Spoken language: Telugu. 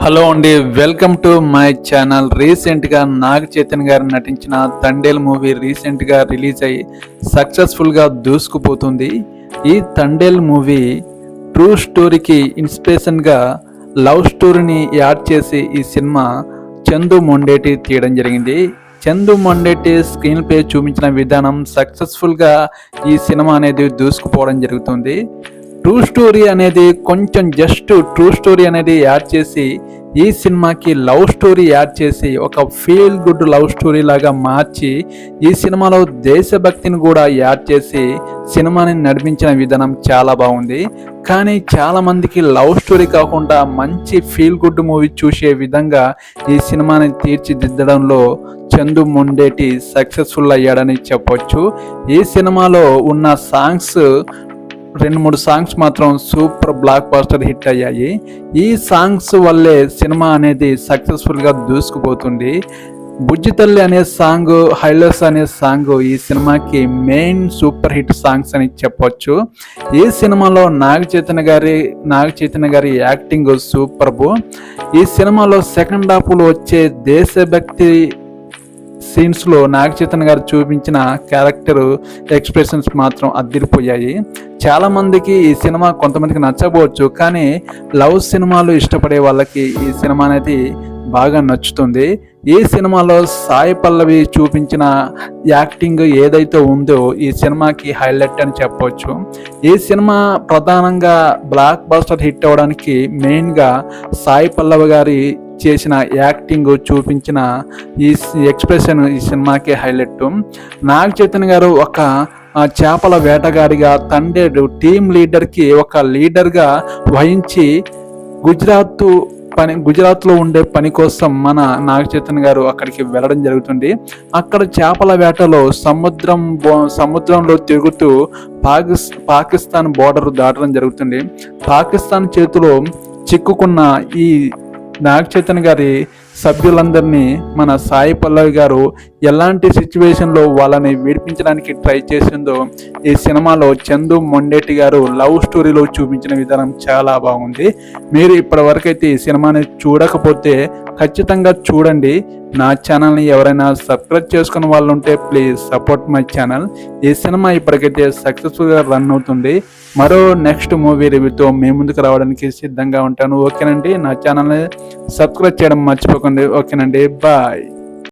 హలో అండి, వెల్కమ్ టు మై ఛానల్. రీసెంట్గా నాగ చైతన్య గారు నటించిన తండేల్ మూవీ రీసెంట్గా రిలీజ్ అయ్యి సక్సెస్ఫుల్గా దూసుకుపోతుంది. ఈ తండేల్ మూవీ ట్రూ స్టోరీకి ఇన్స్పిరేషన్గా లవ్ స్టోరీని యాడ్ చేసి ఈ సినిమా చందు మొండేటి తీయడం జరిగింది. చందు మొండేటి స్క్రీన్ ప్లే చూపించిన విధానం సక్సెస్ఫుల్గా ఈ సినిమా అనేది దూసుకుపోవడం జరుగుతుంది. ట్రూ స్టోరీ అనేది కొంచెం జస్ట్ ట్రూ స్టోరీ అనేది యాడ్ చేసి ఈ సినిమాకి లవ్ స్టోరీ యాడ్ చేసి ఒక ఫీల్ గుడ్ లవ్ స్టోరీ లాగా మార్చి ఈ సినిమాలో దేశభక్తిని కూడా యాడ్ చేసి సినిమాని నడిపించిన విధానం చాలా బాగుంది. కానీ చాలామందికి లవ్ స్టోరీ కాకుండా మంచి ఫీల్ గుడ్ మూవీ చూసే విధంగా ఈ సినిమాని తీర్చిదిద్దడంలో చందు మొండేటి సక్సెస్ఫుల్ అయ్యాడని చెప్పొచ్చు. ఈ సినిమాలో ఉన్న సాంగ్స్ 2-3 సాంగ్స్ మాత్రం సూపర్ బ్లాక్ బాస్టర్ హిట్ అయ్యాయి. ఈ సాంగ్స్ వల్లే సినిమా అనేది సక్సెస్ఫుల్గా దూసుకుపోతుంది. బుజ్జి తల్లి అనే సాంగ్, హైలస్ అనే సాంగ్ ఈ సినిమాకి మెయిన్ సూపర్ హిట్ సాంగ్స్ అని చెప్పొచ్చు. ఈ సినిమాలో నాగ చైతన్య గారి యాక్టింగ్ సూపర్బ్. ఈ సినిమాలో సెకండ్ హాఫ్లో వచ్చే దేశభక్తి సీన్స్లో నాగ చైతన్య గారు చూపించిన క్యారెక్టర్ ఎక్స్ప్రెషన్స్ మాత్రం అదిరిపోయాయి. చాలామందికి ఈ సినిమా కొంతమందికి నచ్చకపోవచ్చు, కానీ లవ్ సినిమాలు ఇష్టపడే వాళ్ళకి ఈ సినిమా అనేది బాగా నచ్చుతుంది. ఈ సినిమాలో సాయి పల్లవి చూపించిన యాక్టింగ్ ఏదైతే ఉందో ఈ సినిమాకి హైలైట్ అని చెప్పవచ్చు. ఈ సినిమా ప్రధానంగా బ్లాక్ బాస్టర్ హిట్ అవ్వడానికి మెయిన్గా సాయి పల్లవి గారి చేసిన యాక్టింగ్ చూపించిన ఈ ఎక్స్ప్రెషన్ ఈ సినిమాకి హైలైట్. నాగ చైతన్య గారు ఒక చేపల వేటగాడిగా, తండేడు టీమ్ లీడర్కి ఒక లీడర్గా వహించి గుజరాత్లో ఉండే పని కోసం మన నాగ చైతన్య గారు అక్కడికి వెళ్ళడం జరుగుతుంది. అక్కడ చేపల వేటలో సముద్రంలో తిరుగుతూ పాకిస్తాన్ బోర్డర్ దాటడం జరుగుతుంది. పాకిస్తాన్ చేతిలో చిక్కుకున్న ఈ నాగ చైతన్య గారి సభ్యులందరినీ మన సాయి పల్లవి గారు ఎలాంటి సిచ్యువేషన్లో వాళ్ళని విడిపించడానికి ట్రై చేసిందో ఈ సినిమాలో చందు మొండేటి గారు లవ్ స్టోరీలో చూపించిన విధానం చాలా బాగుంది. మీరు ఇప్పటివరకైతే ఈ సినిమాని చూడకపోతే ఖచ్చితంగా చూడండి. నా ఛానల్ని ఎవరైనా సబ్స్క్రైబ్ చేసుకున్న వాళ్ళు ఉంటే ప్లీజ్ సపోర్ట్ మై ఛానల్. ఈ సినిమా ఇప్పటికైతే సక్సెస్ఫుల్గా రన్ అవుతుంది. మరో నెక్స్ట్ మూవీ రివ్యూతో మీ ముందుకు రావడానికి సిద్ధంగా ఉంటాను. ఓకేనండి, నా ఛానల్ని సబ్స్క్రైబ్ చేయడం మర్చిపోకండి. ఓకేనండి, బాయ్.